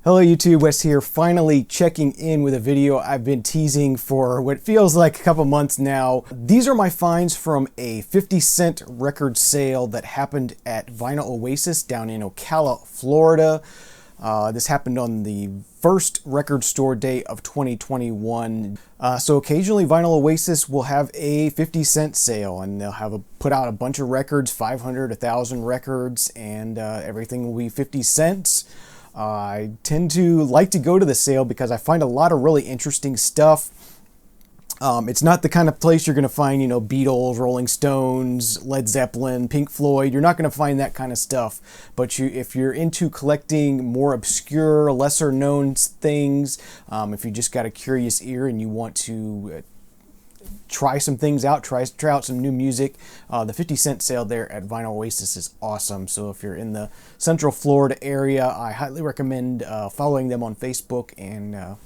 Hello YouTube, Wes here, finally checking in with a video I've been teasing for what feels like a couple months now. These are my finds from a 50-cent record sale that happened at Vinyl Oasis down in Ocala, Florida. This happened on the first record store day of 2021. So occasionally Vinyl Oasis will have a 50-cent sale and they'll have put out a bunch of records, 500, 1,000 records, and everything will be 50 cents. I tend to like to go to the sale because I find a lot of really interesting stuff. It's not the kind of place you're going to find, Beatles, Rolling Stones, Led Zeppelin, Pink Floyd. You're not going to find that kind of stuff. But if you're into collecting more obscure, lesser known things, if you just got a curious ear and you want to try some things out, try out some new music, the 50-cent sale there at Vinyl Oasis is awesome. So if you're in the Central Florida area, I highly recommend following them on Facebook and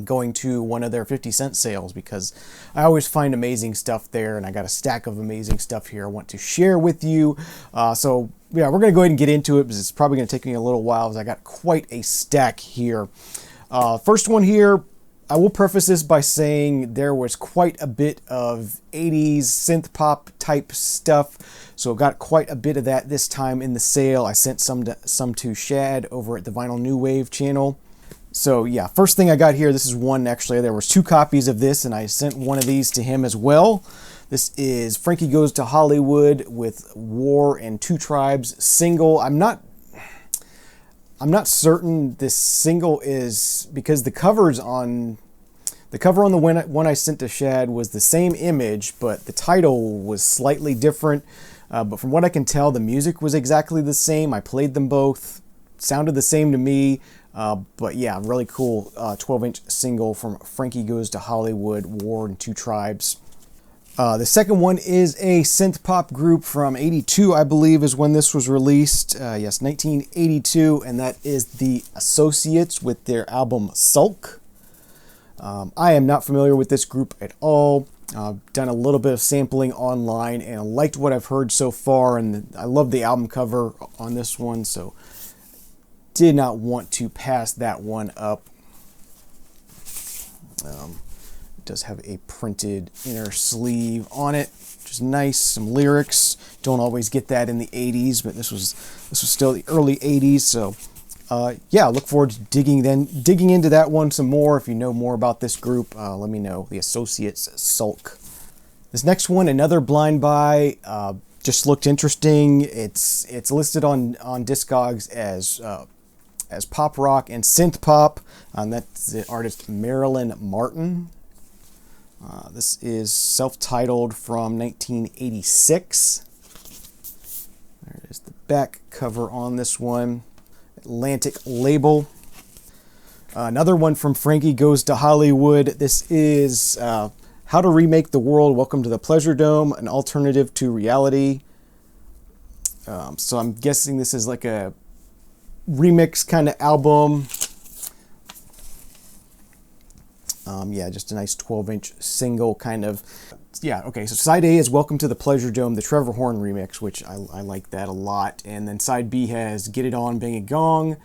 going to one of their 50-cent sales, because I always find amazing stuff there, and I got a stack of amazing stuff here I want to share with you. So yeah, we're going to go ahead and get into it because it's probably going to take me a little while, because I got quite a stack here. First one here, I will preface this by saying there was quite a bit of 80s synth pop type stuff, so got quite a bit of that this time in the sale. I sent some to Shad over at the Vinyl New Wave channel. So yeah, first thing I got here, this is one, actually there was 2 copies of this, and I sent one of these to him as well. This is Frankie Goes to Hollywood with War and Two Tribes single. I'm not certain this single is, because the cover on the one I sent to Shad was the same image, but the title was slightly different. But from what I can tell, the music was exactly the same. I played them both, sounded the same to me. But yeah, really cool 12-inch single from Frankie Goes to Hollywood, War and Two Tribes. The second one is a synth pop group from 82, I believe, is when this was released. Yes, 1982, and that is the Associates with their album Sulk. I am not familiar with this group at all. I've done a little bit of sampling online, and I liked what I've heard so far, and I love the album cover on this one, so did not want to pass that one up. It does have a printed inner sleeve on it, which is nice. Some lyrics. Don't always get that in the 80s, but this was still the early 80s. So yeah, look forward to digging into that one some more. If you know more about this group, let me know. The Associates, Sulk. This next one, another blind buy. Just looked interesting. It's listed on Discogs as pop rock and synth pop. That's the artist Marilyn Martin. This is self-titled from 1986. There is the back cover on this one. Atlantic label. Another one from Frankie Goes to Hollywood. This is How to Remake the World, Welcome to the Pleasure Dome, an alternative to reality. So I'm guessing this is like a remix kind of album. Yeah, just a nice 12-inch single kind of. Yeah, okay, so side A is Welcome to the Pleasure Dome, the Trevor Horn remix, which I like that a lot. And then side B has Get It On, Bang a Gong,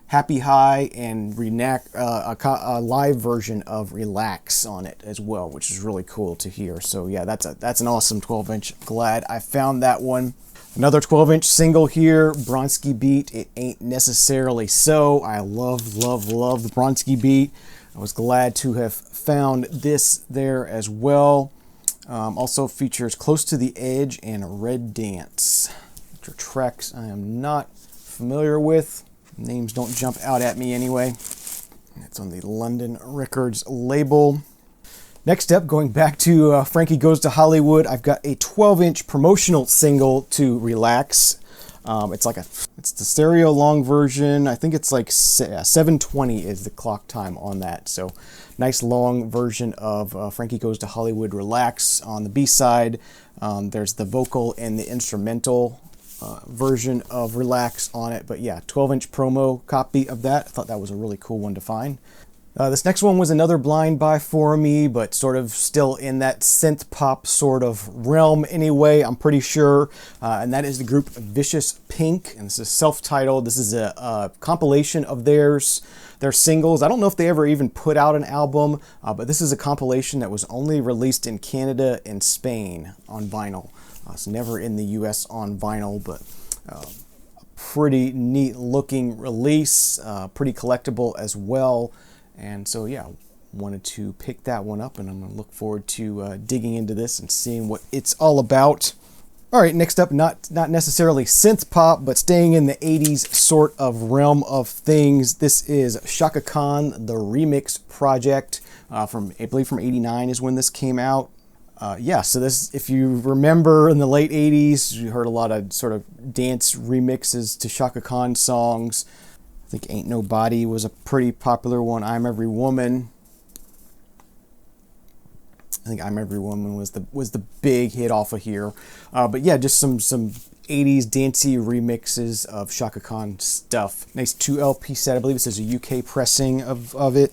Happy High, and a live version of Relax on it as well, which is really cool to hear. So yeah, that's an awesome 12-inch. Glad I found that one. Another 12-inch single here, Bronski Beat, It Ain't Necessarily So. I love the Bronski Beat. I was glad to have found this there as well. Also features Close to the Edge and Red Dance, which are tracks I am not familiar with. Names don't jump out at me anyway. It's on the London Records label. Next up, going back to Frankie Goes to Hollywood, I've got a 12-inch promotional single to Relax. It's the stereo long version. I think it's like 720 is the clock time on that. So nice long version of Frankie Goes to Hollywood, Relax. On the B-side, there's the vocal and the instrumental version of Relax on it. But yeah, 12-inch promo copy of that. I thought that was a really cool one to find. This next one was another blind buy for me, but sort of still in that synth pop sort of realm anyway, I'm pretty sure. And that is the group Vicious Pink, and this is self-titled. This is a compilation of their singles. I don't know if they ever even put out an album, but this is a compilation that was only released in Canada and Spain on vinyl. It's never in the US on vinyl, but pretty neat looking release, pretty collectible as well. And so, yeah, wanted to pick that one up, and I'm going to look forward to digging into this and seeing what it's all about. All right, next up, not necessarily synth pop, but staying in the 80s sort of realm of things. This is Chaka Khan, the Remix Project, I believe from 89 is when this came out. Yeah, so this, if you remember in the late 80s, you heard a lot of sort of dance remixes to Chaka Khan songs. I think Ain't Nobody was a pretty popular one. I'm Every Woman. I think I'm Every Woman was the big hit off of here. But yeah, just some 80s dancey remixes of Chaka Khan stuff. Nice 2 LP set. I believe this is a UK pressing of it.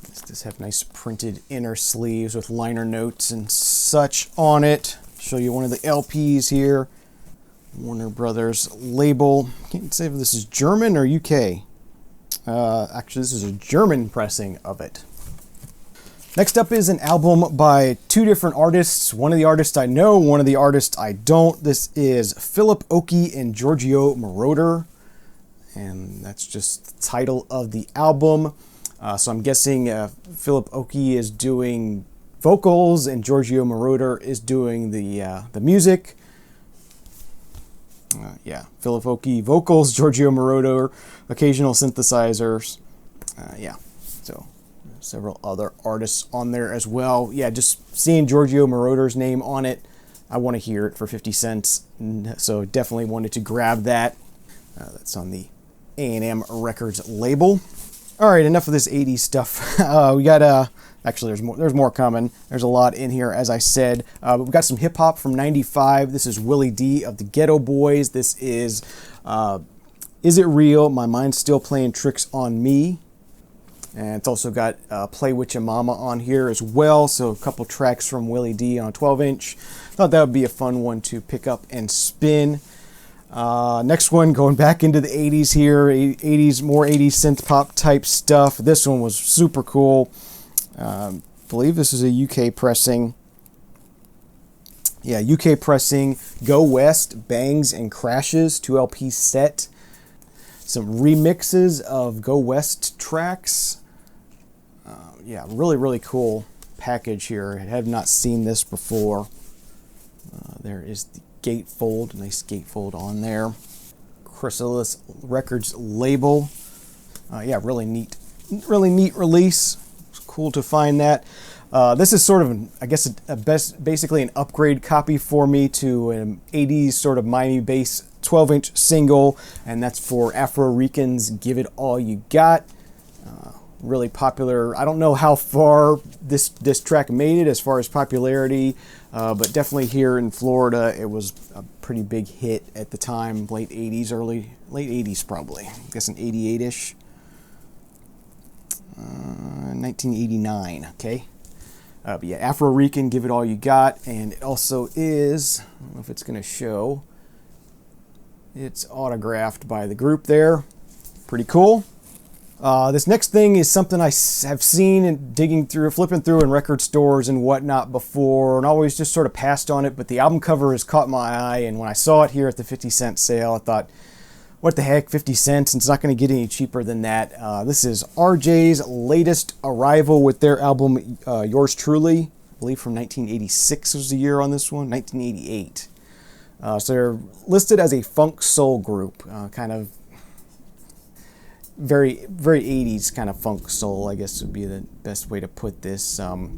This does have nice printed inner sleeves with liner notes and such on it. Show you one of the LPs here. Warner Brothers label. Can't say if this is German or UK. Actually, this is a German pressing of it. Next up is an album by 2 different artists. One of the artists I know, one of the artists I don't. This is Philip Oakey and Giorgio Moroder, and that's just the title of the album. So I'm guessing Philip Oakey is doing vocals and Giorgio Moroder is doing the music. Yeah, Philip Oakey vocals, Giorgio Moroder occasional synthesizers. Yeah, so several other artists on there as well. Yeah, just seeing Giorgio Moroder's name on it, I want to hear it for 50 cents. So definitely wanted to grab that. That's on the A&M Records label. All right, enough of this 80s stuff. We got actually there's more coming. There's a lot in here, as I said. But we got some hip hop from '95. This is Willie D of the Ghetto Boys. This is It Real? My Mind's Still Playing Tricks on Me. And it's also got Play With Your Mama on here as well. So a couple tracks from Willie D on a 12-inch. Thought that would be a fun one to pick up and spin. Next one, going back into the 80s here, 80s, more 80s synth pop type stuff. This one was super cool. I believe this is a UK pressing. Yeah, UK pressing. Go West, Bangs and Crashes, 2 LP set. Some remixes of Go West tracks. Yeah, really cool package here. I have not seen this before. There is the gatefold, nice gatefold on there. Chrysalis Records label. Yeah, really neat release. It's cool to find that. This is sort of, I guess, basically an upgrade copy for me to an 80s sort of Miami bass 12-inch single, and that's for Afro Rican's Give It All You Got. Really popular. I don't know how far this track made it as far as popularity, but definitely here in Florida, it was a pretty big hit at the time, late 80s probably. I guess an 88-ish. 1989, okay. But yeah, Afro Rican, Give It All You Got, and it also is, I don't know if it's going to show, it's autographed by the group there. Pretty cool. This next thing is something I have seen and flipping through in record stores and whatnot before, and always just sort of passed on it, but the album cover has caught my eye, and when I saw it here at the 50-cent sale, I thought, what the heck, 50 cents? It's not going to get any cheaper than that. This is RJ's latest arrival with their album, Yours Truly. I believe from 1986 was the year on this one, 1988. So they're listed as a funk soul group, kind of very 80s kind of funk soul, I guess would be the best way to put this. But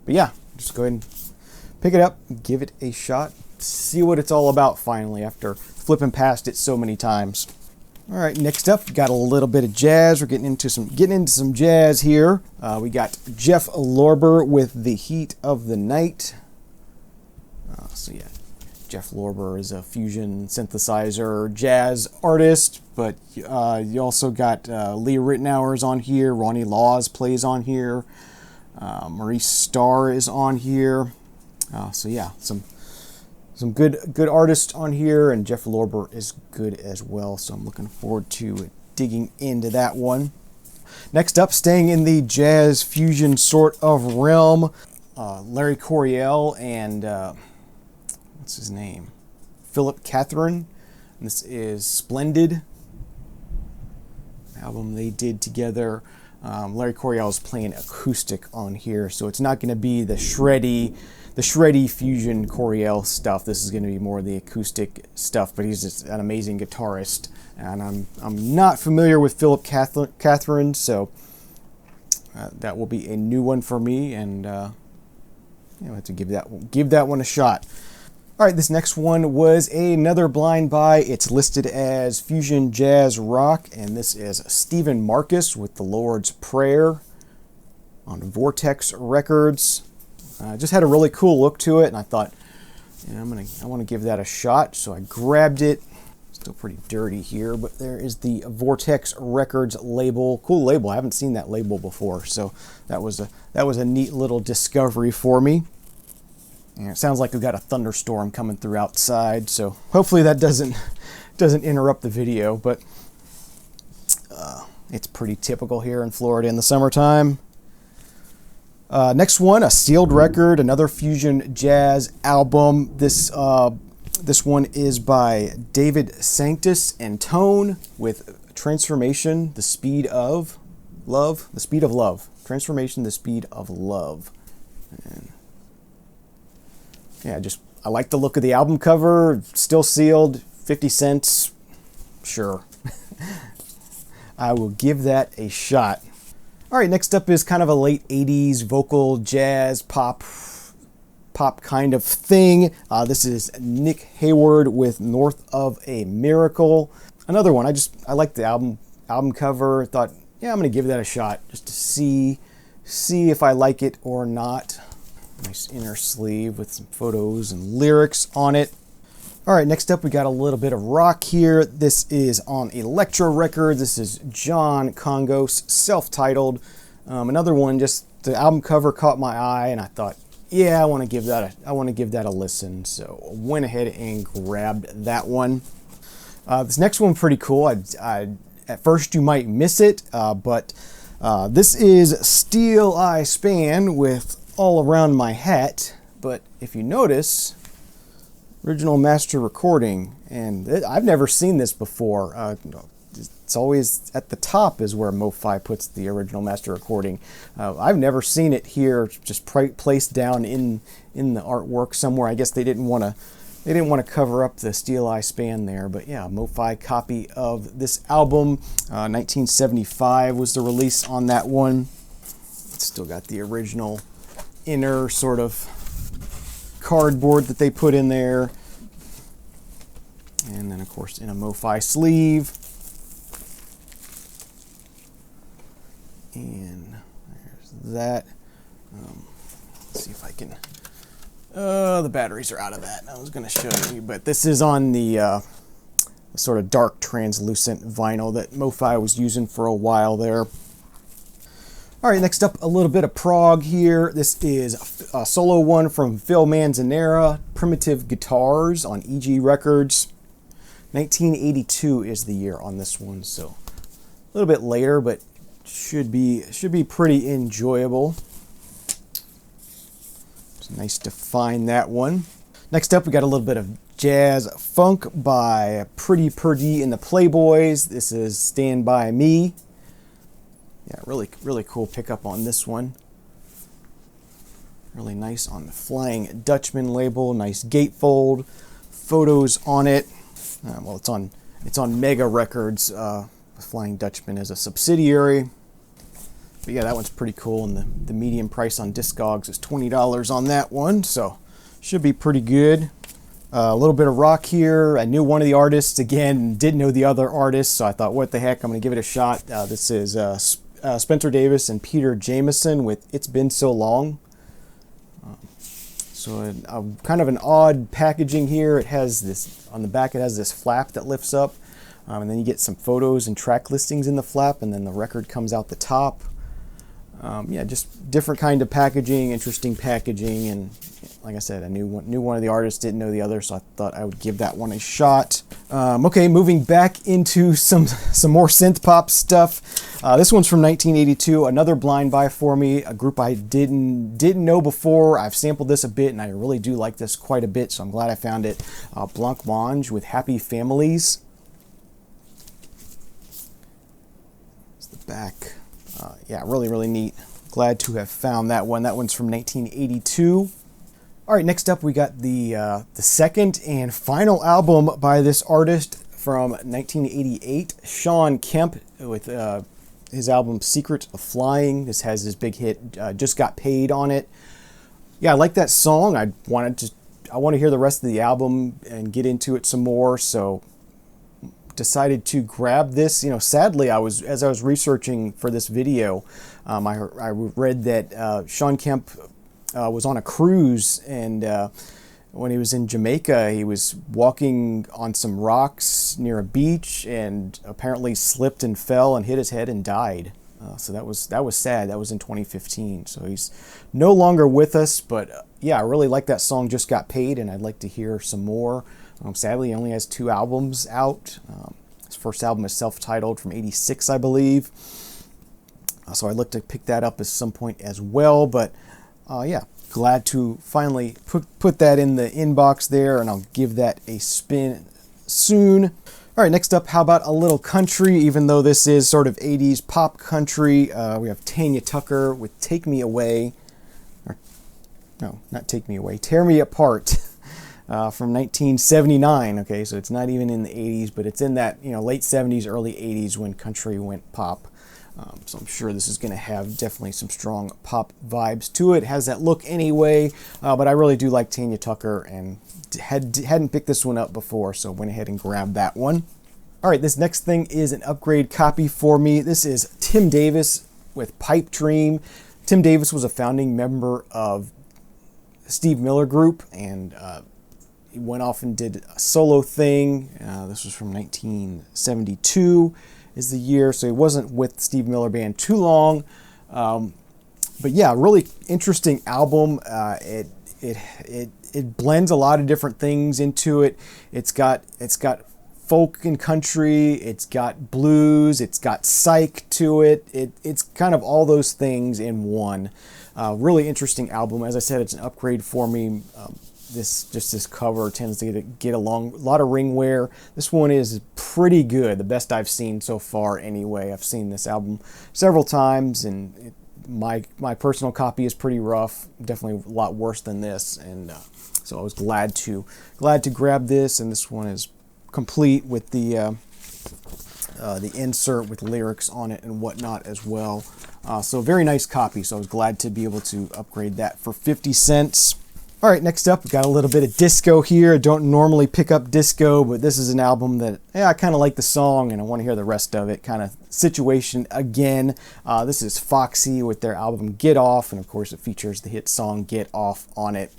yeah, just go ahead and pick it up, give it a shot, see what it's all about finally after flipping past it so many times. All right, next up, got a little bit of jazz. We're getting into some jazz here. We got Jeff Lorber with The Heat of the Night. So yeah, Jeff Lorber is a fusion synthesizer jazz artist, but you also got Leah Rittenauer's on here, Ronnie Laws plays on here, Maurice Starr is on here. So yeah, some good artists on here, and Jeff Lorber is good as well. So I'm looking forward to digging into that one. Next up, staying in the jazz fusion sort of realm, Larry Coryell and what's his name? Philip Catherine. And this is Splendid, album they did together. Larry Coryell is playing acoustic on here, so it's not going to be the shreddy fusion Coryell stuff. This is going to be more the acoustic stuff, but he's just an amazing guitarist, and I'm not familiar with Philip Catherine, so that will be a new one for me, and I have to give that one a shot. All right, this next one was another blind buy. It's listed as fusion jazz rock, and this is Stephen Marcus with The Lord's Prayer on Vortex Records. Just had a really cool look to it, and I thought, I want to give that a shot. So I grabbed it. Still pretty dirty here, but there is the Vortex Records label. Cool label. I haven't seen that label before, so that was a neat little discovery for me. And it sounds like we've got a thunderstorm coming through outside, so hopefully that doesn't interrupt the video. But it's pretty typical here in Florida in the summertime. Next one, a sealed record, another fusion jazz album. This one is by David Sanctus and Tone with Transformation, the Speed of Love. Transformation, the Speed of Love. And yeah, I like the look of the album cover. Still sealed, 50 cents. Sure. I will give that a shot. All right, next up is kind of a late 80s vocal jazz pop kind of thing. This is Nick Hayward with North of a Miracle. Another one. I like the album cover. Thought, yeah, I'm going to give that a shot just to see if I like it or not. Nice inner sleeve with some photos and lyrics on it. All right, next up we got a little bit of rock here. This is on Elektra Records. This is John Congos, self-titled. Another one, just the album cover caught my eye, and I thought, yeah, I want to give that a listen. So I went ahead and grabbed that one. This next one pretty cool. At first you might miss it, but this is Steel Eye Span with All Around My Hat. But if you notice, original master recording, and I've never seen this before. It's always at the top is where MoFi puts the original master recording. I've never seen it here, just placed down in the artwork somewhere. I guess they didn't want to cover up the Steel Eye Span there, but yeah, MoFi copy of this album. 1975 was the release on that one. It's still got the original inner sort of cardboard that they put in there, and then of course in a MoFi sleeve. And there's that. Let's see if I can. The batteries are out of that. I was going to show you, but this is on the sort of dark translucent vinyl that MoFi was using for a while there. All right, next up, a little bit of prog here. This is a solo one from Phil Manzanera, Primitive Guitars on EG Records. 1982 is the year on this one, so a little bit later, but should be pretty enjoyable. It's nice to find that one. Next up, we got a little bit of jazz funk by Pretty Purdie and the Playboys. This is Stand By Me. Yeah, really cool pickup on this one. Really nice on the Flying Dutchman label. Nice gatefold. Photos on it. Well, it's on Mega Records. Flying Dutchman is a subsidiary. But yeah, that one's pretty cool, and the median price on Discogs is $20 on that one, so should be pretty good. A little bit of rock here. I knew one of the artists, again, didn't know the other artists, so I thought, what the heck, I'm going to give it a shot. This is Spencer Davis and Peter Jameson with It's Been So Long. So a kind of an odd packaging here. It has this, on the back it has this flap that lifts up, and then you get some photos and track listings in the flap, and then the record comes out the top. Yeah, just different kind of packaging, interesting packaging, and like I said, I knew one of the artists, didn't know the other, so I thought I would give that one a shot. Okay, moving back into some more synth pop stuff. This one's from 1982, another blind buy for me, a group I didn't know before. I've sampled this a bit, and I really do like this quite a bit, so I'm glad I found it. Blancmange with Happy Families. It's the back. Yeah, really neat. Glad to have found that one. That one's from 1982. All right, next up we got the second and final album by this artist from 1988, Sean Kemp, with his album Secret of Flying. This has his big hit, Just Got Paid, on it. Yeah, I like that song. I want to hear the rest of the album and get into it some more, so decided to grab this. You know, sadly, as I was researching for this video, I read that Sean Kemp was on a cruise, and when he was in Jamaica, he was walking on some rocks near a beach and apparently slipped and fell and hit his head and died. So that was sad. That was in 2015. So he's no longer with us, but yeah, I really like that song, Just Got Paid, and I'd like to hear some more. Sadly, he only has 2 albums out. His first album is self-titled from '86, I believe. So I'd like to pick that up at some point as well. But yeah, glad to finally put that in the inbox there, and I'll give that a spin soon. All right, next up, how about a little country? Even though this is sort of 80s pop country, we have Tanya Tucker with Take Me Away. Or, no, not Take Me Away, Tear Me Apart. From 1979. Okay, so it's not even in the 80s, but it's in that, late 70s, early 80s when country went pop. So I'm sure this is going to have definitely some strong pop vibes to it. It has that look anyway, but I really do like Tanya Tucker, and hadn't picked this one up before, so went ahead and grabbed that one. All right, this next thing is an upgrade copy for me. This is Tim Davis with Pipe Dream. Tim Davis was a founding member of Steve Miller Group, and he went off and did a solo thing. This was from 1972 is the year, so he wasn't with Steve Miller Band too long. But yeah, really interesting album. It blends a lot of different things into it. It's got folk and country. It's got blues. It's got psych to it. It's kind of all those things in one. Really interesting album. As I said, it's an upgrade for me. This cover tends to get a lot of ring wear. This one is pretty good, the best I've seen so far anyway. I've seen this album several times, and my personal copy is pretty rough, definitely a lot worse than this, and so I was glad to grab this, and this one is complete with the insert with lyrics on it and whatnot as well. So very nice copy, so I was glad to be able to upgrade that for 50 cents. All right, next up, we've got a little bit of disco here. I don't normally pick up disco, but this is an album that, I kind of like the song and I want to hear the rest of it. Kind of situation again. This is Foxy with their album Get Off, and of course it features the hit song Get Off on it.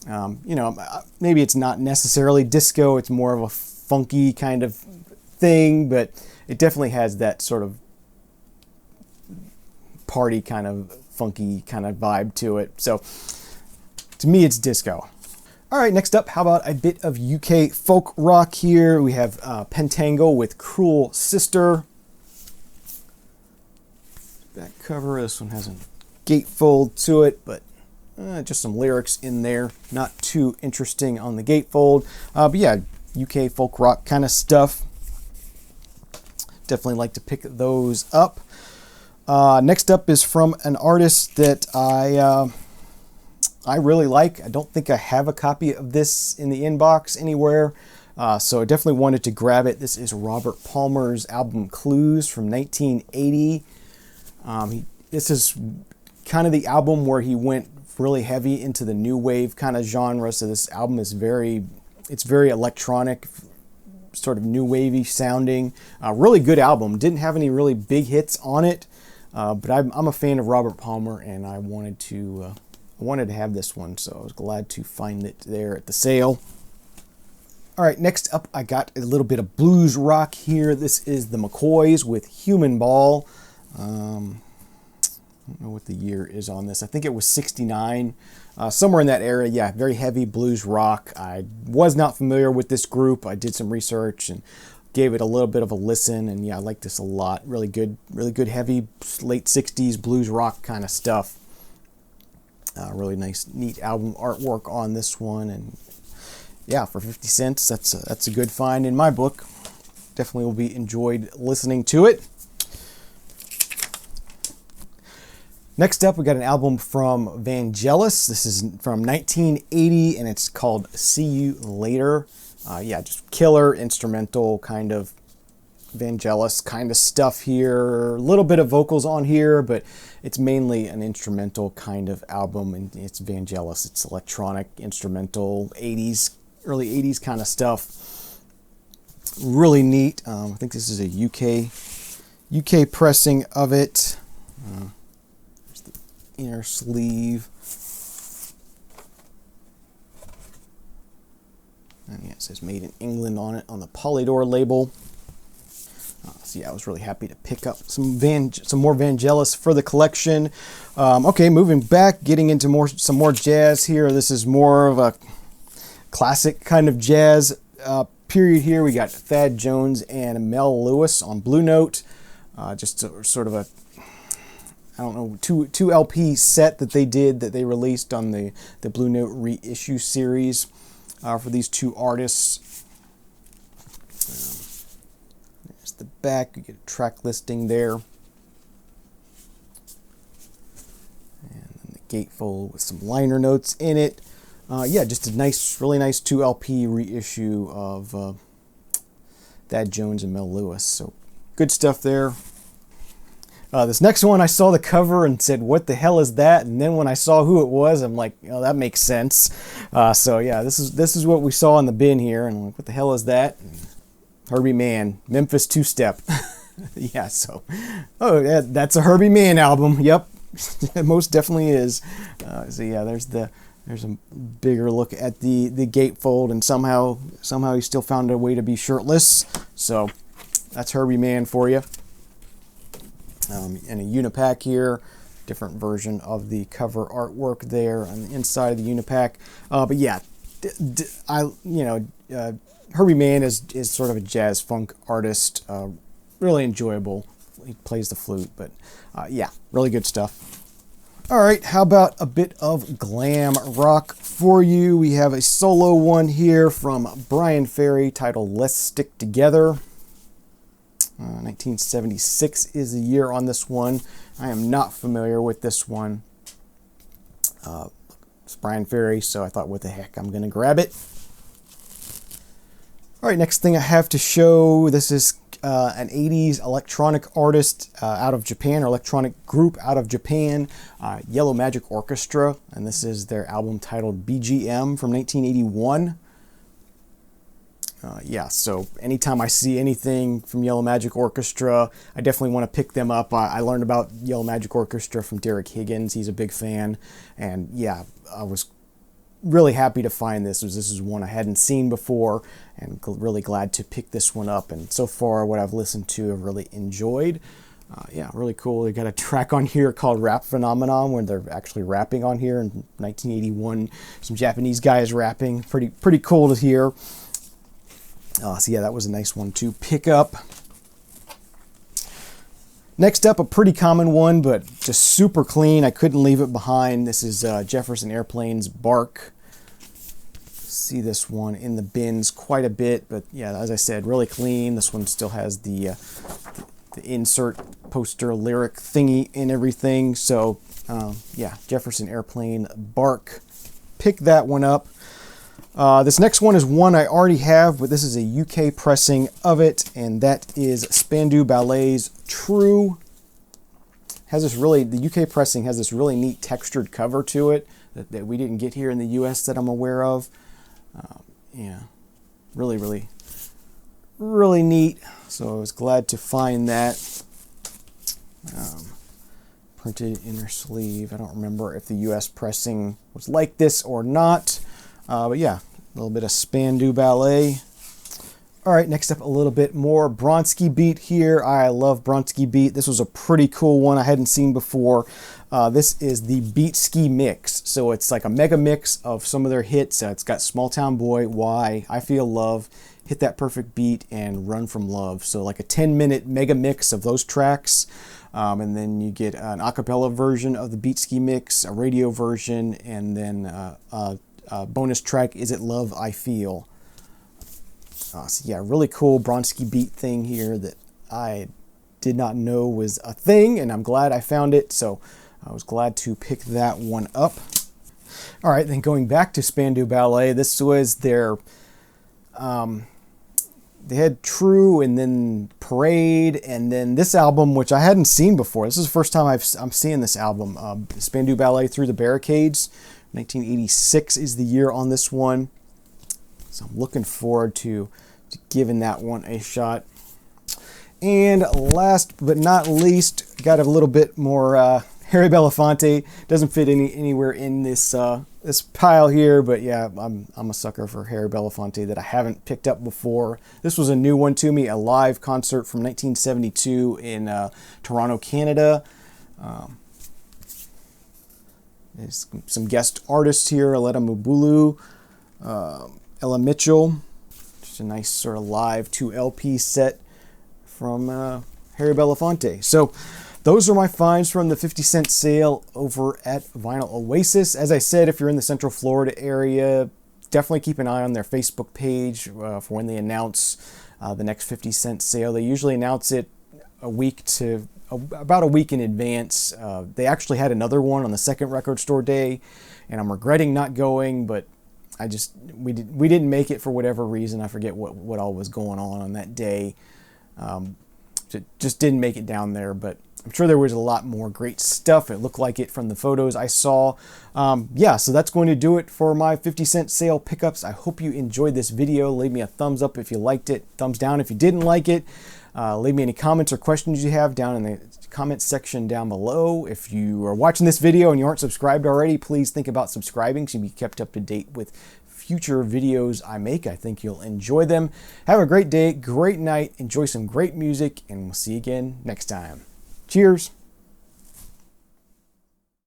Maybe it's not necessarily disco, it's more of a funky kind of thing, but it definitely has that sort of party kind of funky kind of vibe to it. So to me, it's disco. All right, next up, how about a bit of UK folk rock here? We have Pentangle with Cruel Sister. Back cover, this one has a gatefold to it, but just some lyrics in there. Not too interesting on the gatefold. But yeah, UK folk rock kind of stuff. Definitely like to pick those up. Next up is from an artist that I really like. I don't think I have a copy of this in the inbox anywhere, so I definitely wanted to grab it. This is Robert Palmer's album Clues from 1980. This is kind of the album where he went really heavy into the new wave kind of genre. So this album is very electronic, sort of new wavy sounding. Really good album. Didn't have any really big hits on it. But I'm a fan of Robert Palmer, and I wanted to have this one, so I was glad to find it there at the sale. All right, next up, I got a little bit of blues rock here. This is the McCoys with Human Ball. I don't know what the year is on this. I think it was 69, somewhere in that area. Yeah, very heavy blues rock. I was not familiar with this group. I did some research and gave it a little bit of a listen, and yeah, I like this a lot. Really good heavy late 60s blues rock kind of stuff. Really nice, neat album artwork on this one, and yeah, for 50 cents, that's a good find in my book. Definitely will be enjoyed listening to it. Next up, we got an album from Vangelis. This is from 1980, and it's called See You Later. Yeah, just killer instrumental kind of Vangelis kind of stuff here. A little bit of vocals on here, but it's mainly an instrumental kind of album, and it's Vangelis. It's electronic, instrumental, 80s, early 80s kind of stuff. Really neat. I think this is a UK pressing of it. There's the inner sleeve. And yeah, it says made in England on it on the Polydor label. So yeah, I was really happy to pick up some more Vangelis for the collection. Okay, moving back, getting into some more jazz here. This is more of a classic kind of jazz period here. We got Thad Jones and Mel Lewis on Blue Note. Just sort of a, I don't know, two LP set that they released on the Blue Note reissue series for these two artists. There's the back. You get a track listing there. And then the gatefold with some liner notes in it. Yeah, just a nice, really nice 2 LP reissue of Thad Jones and Mel Lewis. So good stuff there. This next one, I saw the cover and said, what the hell is that? And then when I saw who it was, I'm like, oh, that makes sense. So yeah, this is what we saw in the bin here. And I'm like, what the hell is that? And Herbie Mann, Memphis Two-Step. Yeah, so, oh, yeah, that's a Herbie Mann album. Yep, it most definitely is. So yeah, there's a bigger look at the gatefold, and somehow he still found a way to be shirtless. So that's Herbie Mann for you. And a Unipack here, different version of the cover artwork there on the inside of the Unipack. But yeah, Herbie Mann is sort of a jazz funk artist, really enjoyable. He plays the flute, but yeah, really good stuff. All right, how about a bit of glam rock for you? We have a solo one here from Brian Ferry titled Let's Stick Together. 1976 is the year on this one. I am not familiar with this one. It's Brian Ferry, so I thought, what the heck, I'm going to grab it. All right, next thing I have to show, this is an 80s electronic artist out of Japan, or electronic group out of Japan, Yellow Magic Orchestra, and this is their album titled BGM from 1981. Yeah, so anytime I see anything from Yellow Magic Orchestra, I definitely want to pick them up. I learned about Yellow Magic Orchestra from Derek Higgins. He's a big fan. And yeah, I was really happy to find this. This is one I hadn't seen before, and really glad to pick this one up. And so far, what I've listened to, I've really enjoyed. Yeah, really cool. They got a track on here called Rap Phenomenon, where they're actually rapping on here in 1981. Some Japanese guys rapping. Pretty cool to hear. So yeah, that was a nice one to pick up. Next up, a pretty common one, but just super clean. I couldn't leave it behind. This is Jefferson Airplane's Bark. See this one in the bins quite a bit, but yeah, as I said, really clean. This one still has the insert poster lyric thingy and everything. So yeah, Jefferson Airplane Bark. Pick that one up. This next one is one I already have, but this is a UK pressing of it, and that is Spandau Ballet's True. The UK pressing has this really neat textured cover to it that we didn't get here in the US that I'm aware of. Yeah, really neat. So I was glad to find that. Printed inner sleeve. I don't remember if the US pressing was like this or not. But yeah, a little bit of Spandau Ballet. All right, next up a little bit more Bronski beat here. I love Bronski beat. This was a pretty cool one I hadn't seen before. This is the Beat Ski Mix. So it's like a mega mix of some of their hits. It's got Small Town Boy, Why, I Feel Love, Hit That Perfect Beat, and Run From Love. So like a 10-minute mega mix of those tracks. And then you get an a cappella version of the Beat Ski Mix, a radio version, and then a bonus track, Is It Love I Feel. So yeah, really cool Bronski beat thing here that I did not know was a thing, and I'm glad I found it, so I was glad to pick that one up. All right, then going back to Spandau Ballet, this was their... they had True, and then Parade, and then this album, which I hadn't seen before. This is the first time I'm seeing this album. Spandau Ballet, Through the Barricades. 1986 is the year on this one. So I'm looking forward to giving that one a shot. And last but not least, got a little bit more Harry Belafonte. Doesn't fit anywhere in this this pile here, but yeah, I'm a sucker for Harry Belafonte that I haven't picked up before. This was a new one to me, a live concert from 1972 in Toronto, Canada. There's some guest artists here, Aletta Mubulu, Ella Mitchell. Just a nice sort of live 2 LP set from Harry Belafonte. So those are my finds from the 50-cent sale over at Vinyl Oasis. As I said, if you're in the Central Florida area, definitely keep an eye on their Facebook page for when they announce the next 50-cent sale. They usually announce it about a week in advance. They actually had another one on the second record store day, and I'm regretting not going, but we didn't make it for whatever reason. I forget what all was going on that day. Just didn't make it down there, but I'm sure there was a lot more great stuff. It looked like it from the photos I saw. Yeah, so that's going to do it for my 50-cent sale pickups. I hope you enjoyed this video. Leave me a thumbs up if you liked it, thumbs down if you didn't like it. Leave me any comments or questions you have down in the comments section down below. If you are watching this video and you aren't subscribed already, please think about subscribing so you can be kept up to date with future videos I make. I think you'll enjoy them. Have a great day, great night, enjoy some great music, and we'll see you again next time. Cheers!